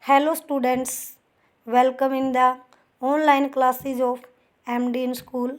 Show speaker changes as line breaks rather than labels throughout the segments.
Hello students, welcome in the online classes of MD in School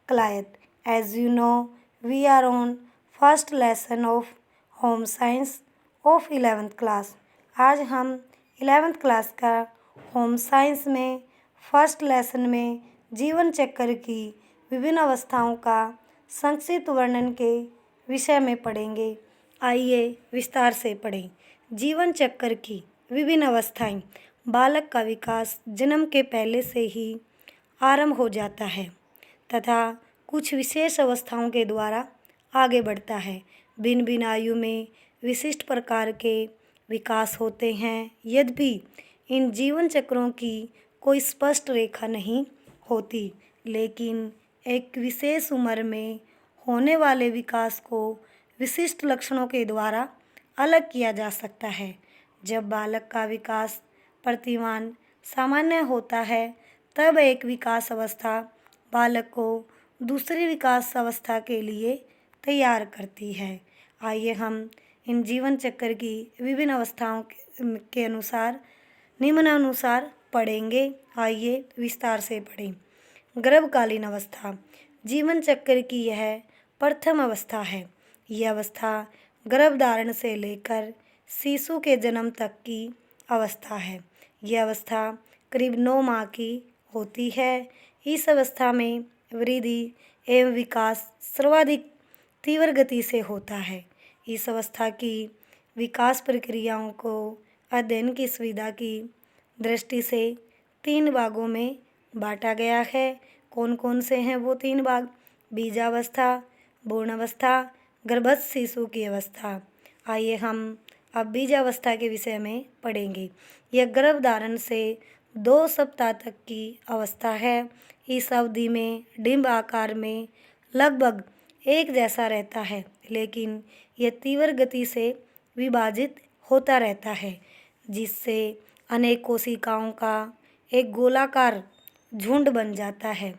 Clayet. As you know, we are on first lesson of Home Science of 11th class. आज हम 11th class का home science में first lesson में जीवन चक्र की विभिन्न अवस्थाओं का संक्षिप्त वर्णन के विषय में पढ़ेंगे। आइए विस्तार से पढ़ें। जीवन चक्र की विभिन्न अवस्थाएं। बालक का विकास जन्म के पहले से ही आरंभ हो जाता है तथा कुछ विशेष अवस्थाओं के द्वारा आगे बढ़ता है। भिन्न भिन्न आयु में विशिष्ट प्रकार के विकास होते हैं। यद्यपि इन जीवन चक्रों की कोई स्पष्ट रेखा नहीं होती, लेकिन एक विशेष उम्र में होने वाले विकास को विशिष्ट लक्षणों के द्वारा अलग किया जा सकता है। जब बालक का विकास प्रतिमान सामान्य होता है, तब एक विकास अवस्था बालक को दूसरी विकास अवस्था के लिए तैयार करती है। आइए हम इन जीवन चक्र की विभिन्न अवस्थाओं के अनुसार निम्नानुसार पढ़ेंगे। आइए विस्तार से पढ़ें। गर्भकालीन अवस्था जीवन चक्र की यह प्रथम अवस्था है। यह अवस्था गर्भधारण से लेकर शिशु के जन्म तक की अवस्था है। यह अवस्था करीब 9 माह की होती है। इस अवस्था में वृद्धि एवं विकास सर्वाधिक तीव्र गति से होता है। इस अवस्था की विकास प्रक्रियाओं को अध्ययन की सुविधा की दृष्टि से 3 भागों में बांटा गया है। कौन कौन से हैं वो 3 भाग? बीजावस्था, भ्रूणावस्था, गर्भस्थ शिशु की अवस्था। आइए हम अब बीजावस्था के विषय में पढ़ेंगे। यह गर्भधारण से 2 सप्ताह तक की अवस्था है। इस अवधि में डिंब आकार में लगभग एक जैसा रहता है, लेकिन यह तीव्र गति से विभाजित होता रहता है, जिससे अनेक कोशिकाओं का एक गोलाकार झुंड बन जाता है।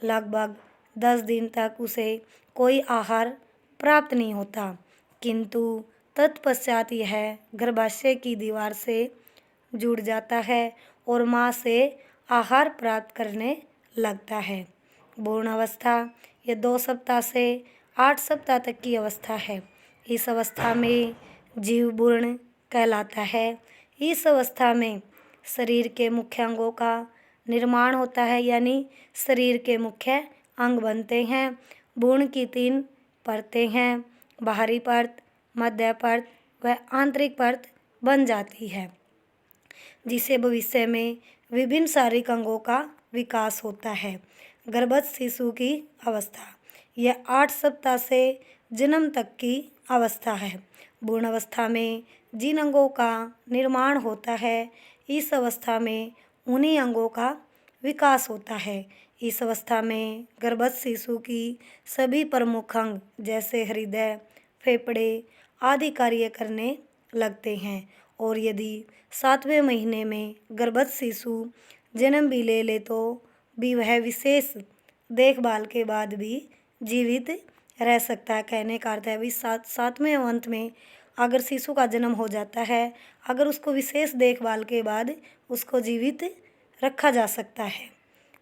लगभग 10 दिन तक उसे कोई आहार प्राप्त नहीं होता, किंतु तत्पश्चात यह गर्भाशय की दीवार से जुड़ जाता है और माँ से आहार प्राप्त करने लगता है। भ्रूण अवस्था यह 2 सप्ताह से 8 सप्ताह तक की अवस्था है। इस अवस्था में जीव भ्रूण कहलाता है। इस अवस्था में शरीर के मुख्य अंगों का निर्माण होता है, यानी शरीर के मुख्य अंग बनते हैं। भ्रूण की 3 परतें हैं, बाहरी परत, मध्य परत व आंतरिक परत बन जाती है, जिसे भविष्य में विभिन्न शारीरिक अंगों का विकास होता है। गर्भस्थ शिशु की अवस्था यह 8 सप्ताह से जन्म तक की अवस्था है। भ्रूण अवस्था में जिन अंगों का निर्माण होता है, इस अवस्था में उन्हीं अंगों का विकास होता है। इस अवस्था में गर्भस्थ शिशु की सभी प्रमुख अंग जैसे हृदय, फेफड़े आदि कार्य करने लगते हैं, और यदि 7वें महीने में गर्भस्थ शिशु जन्म भी ले ले तो भी वह विशेष देखभाल के बाद भी जीवित रह सकता है। कहने का अर्थ है भी 7वें अंत में अगर शिशु का जन्म हो जाता है, अगर उसको विशेष देखभाल के बाद उसको जीवित रखा जा सकता है।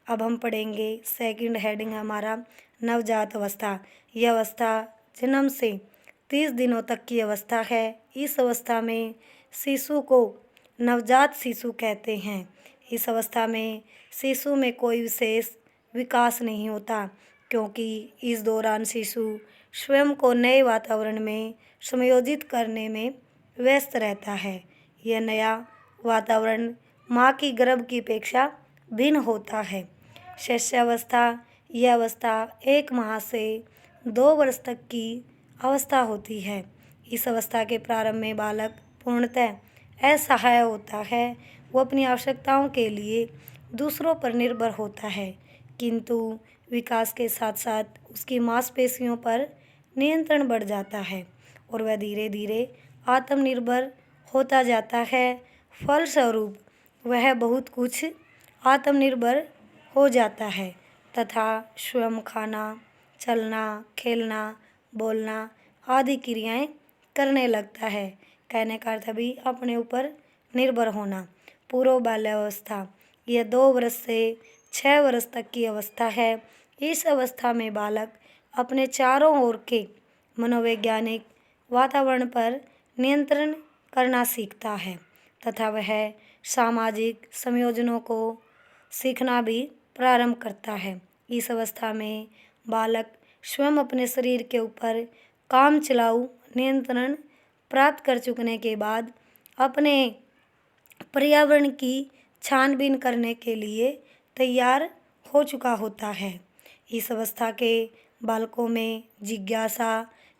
अब हम पढ़ेंगे सेकंड हेडिंग हमारा नवजात अवस्था। यह अवस्था जन्म से 30 दिनों तक की अवस्था है। इस अवस्था में शिशु को नवजात शिशु कहते हैं। इस अवस्था में शिशु में कोई विशेष विकास नहीं होता, क्योंकि इस दौरान शिशु स्वयं को नए वातावरण में समायोजित करने में व्यस्त रहता है। यह नया वातावरण माँ की गर्भ की अपेक्षा भिन्न होता है। शिशुअवस्था यह अवस्था 1 माह से 2 वर्ष तक की अवस्था होती है। इस अवस्था के प्रारंभ में बालक पूर्णतः असहाय होता है। वो अपनी आवश्यकताओं के लिए दूसरों पर निर्भर होता है, किंतु विकास के साथ साथ उसकी मांसपेशियों पर नियंत्रण बढ़ जाता है और वह धीरे धीरे आत्मनिर्भर होता जाता है। फलस्वरूप वह बहुत कुछ आत्मनिर्भर हो जाता है तथा स्वयं खाना, चलना, खेलना, बोलना आदि क्रियाएं करने लगता है। कहने का अर्थ भी अपने ऊपर निर्भर होना। पूर्व बाल्यावस्था, यह 2 वर्ष से 6 वर्ष तक की अवस्था है। इस अवस्था में बालक अपने चारों ओर के मनोवैज्ञानिक वातावरण पर नियंत्रण करना सीखता है तथा वह सामाजिक संयोजनों को सीखना भी प्रारंभ करता है। इस अवस्था में बालक स्वयं अपने शरीर के ऊपर काम चलाऊ नियंत्रण प्राप्त कर चुकने के बाद अपने पर्यावरण की छानबीन करने के लिए तैयार हो चुका होता है। इस अवस्था के बालकों में जिज्ञासा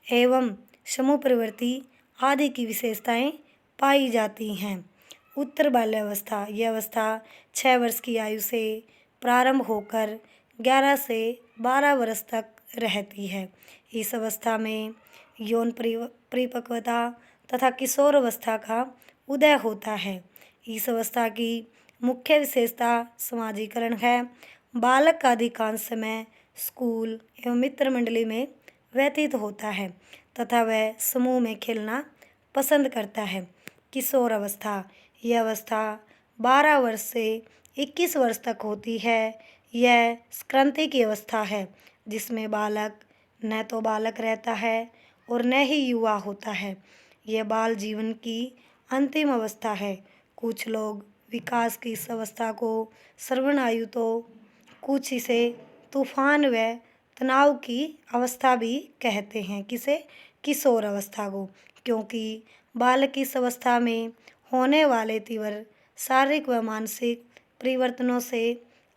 एवं समूह प्रवृत्ति आदि की विशेषताएं पाई जाती हैं। उत्तर बाल्यावस्था, यह अवस्था 6 वर्ष की आयु से प्रारंभ होकर 11 से 12 वर्ष तक रहती है। इस अवस्था में यौन परिपक्वता तथा किशोर अवस्था का उदय होता है। इस अवस्था की मुख्य विशेषता समाजीकरण है। बालक का अधिकांश समय स्कूल एवं मित्र मंडली में व्यतीत होता है तथा वह समूह में खेलना पसंद करता है। किशोर अवस्था, यह अवस्था 12 वर्ष से 21 वर्ष तक होती है। यह क्रांति की अवस्था है जिसमें बालक न तो बालक रहता है और न ही युवा होता है। यह बाल जीवन की अंतिम अवस्था है। कुछ लोग विकास की इस अवस्था को श्रवण आयु तो कुछ इसे तूफान व तनाव की अवस्था भी कहते हैं। किसे? किशोर अवस्था को, क्योंकि बालक की इस अवस्था में होने वाले तीव्र शारीरिक व मानसिक परिवर्तनों से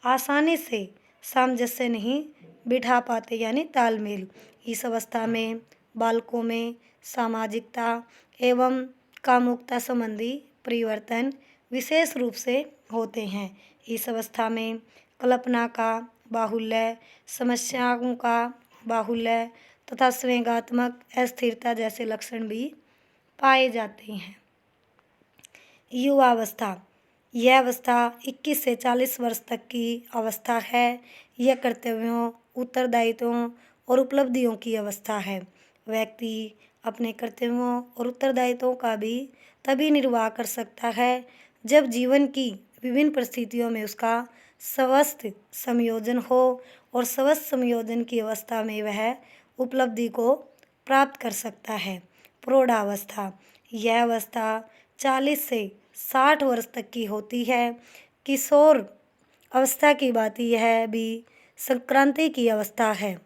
आसानी से सामंजस्य नहीं बिठा पाते, यानी तालमेल। इस अवस्था में बालकों में सामाजिकता एवं कामुकता संबंधी परिवर्तन विशेष रूप से होते हैं। इस अवस्था में कल्पना का बाहुल्य, समस्याओं का बाहुल्य तथा संवेगात्मक अस्थिरता जैसे लक्षण भी पाए जाते हैं। युवावस्था, यह अवस्था 21 से 40 वर्ष तक की अवस्था है। यह कर्तव्यों, उत्तरदायित्वों और उपलब्धियों की अवस्था है। व्यक्ति अपने कर्तव्यों और उत्तरदायित्वों का भी तभी निर्वाह कर सकता है जब जीवन की विभिन्न परिस्थितियों में उसका स्वस्थ संयोजन हो, और स्वस्थ संयोजन की अवस्था में वह उपलब्धि को प्राप्त कर सकता है। प्रौढ़ावस्था, यह अवस्था 40 से 60 वर्ष तक की होती है। किशोर अवस्था की बात यह भी संक्रांति की अवस्था है,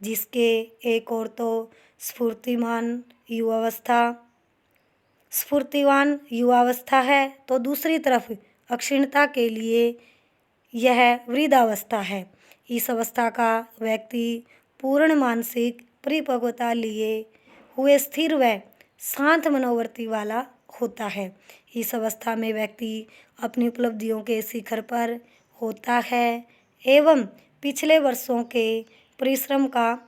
जिसके एक और तो स्फूर्तिवान युवावस्था है, तो दूसरी तरफ अक्षीणता के लिए यह वृद्धावस्था है। इस अवस्था का व्यक्ति पूर्ण मानसिक परिपक्वता लिए हुए स्थिर व शांत मनोवृत्ति वाला होता है। इस अवस्था में व्यक्ति अपनी उपलब्धियों के शिखर पर होता है एवं पिछले वर्षों के परिश्रम का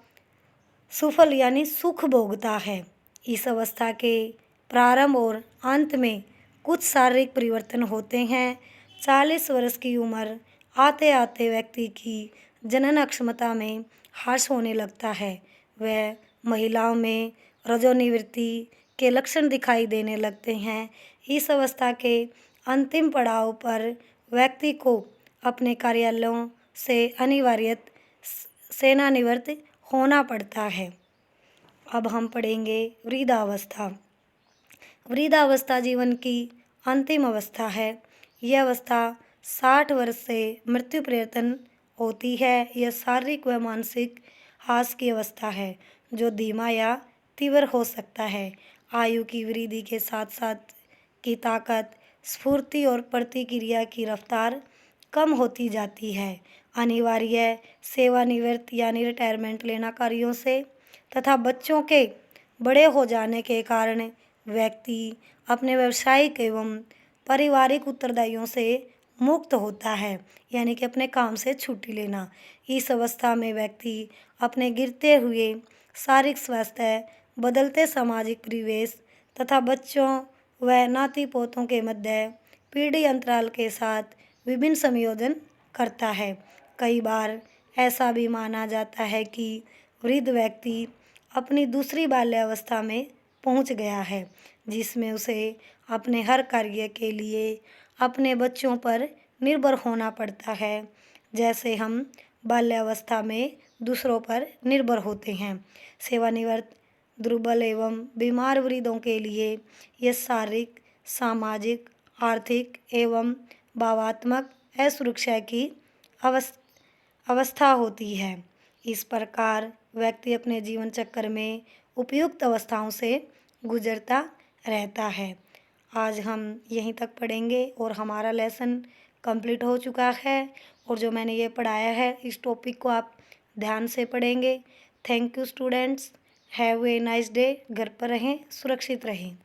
सुफल यानी सुख भोगता है। इस अवस्था के प्रारंभ और अंत में कुछ शारीरिक परिवर्तन होते हैं। 40 वर्ष की उम्र आते आते व्यक्ति की जनन अक्षमता में ह्रास होने लगता है। वह महिलाओं में रजोनिवृत्ति के लक्षण दिखाई देने लगते हैं। इस अवस्था के अंतिम पड़ाव पर व्यक्ति को अपने कार्यालयों से अनिवार्यतः सेवानिवृत्त होना पड़ता है। अब हम पढ़ेंगे वृद्धावस्था। वृद्धावस्था जीवन की अंतिम अवस्था है। यह अवस्था 60 वर्ष से मृत्यु पर्यंत होती है। यह शारीरिक व मानसिक ह्रास की अवस्था है जो धीमा या तीव्र हो सकता है। आयु की वृद्धि के साथ साथ की ताकत, स्फूर्ति और प्रतिक्रिया की रफ्तार कम होती जाती है। अनिवार्य सेवानिवृत्त यानी रिटायरमेंट लेना कार्यों से तथा बच्चों के बड़े हो जाने के कारण व्यक्ति अपने व्यावसायिक एवं पारिवारिक उत्तरदायित्वों से मुक्त होता है, यानी कि अपने काम से छुट्टी लेना। इस अवस्था में व्यक्ति अपने गिरते हुए शारीरिक स्वास्थ्य, बदलते सामाजिक परिवेश तथा बच्चों व नाती पोतों के मध्य पीढ़ी अंतराल के साथ विभिन्न संयोजन करता है। कई बार ऐसा भी माना जाता है कि वृद्ध व्यक्ति अपनी दूसरी बाल्यावस्था में पहुंच गया है, जिसमें उसे अपने हर कार्य के लिए अपने बच्चों पर निर्भर होना पड़ता है, जैसे हम बाल्यावस्था में दूसरों पर निर्भर होते हैं। सेवानिवृत्त दुर्बल एवं बीमार वृद्धों के लिए यह शारीरिक, सामाजिक, आर्थिक एवं भावात्मक असुरक्षा की अवस्था होती है। इस प्रकार व्यक्ति अपने जीवन चक्र में उपयुक्त अवस्थाओं से गुजरता रहता है। आज हम यहीं तक पढ़ेंगे और हमारा लेसन कंप्लीट हो चुका है। और जो मैंने ये पढ़ाया है इस टॉपिक को आप ध्यान से पढ़ेंगे। Thank you students, have a nice day. घर पर रहें, सुरक्षित रहें।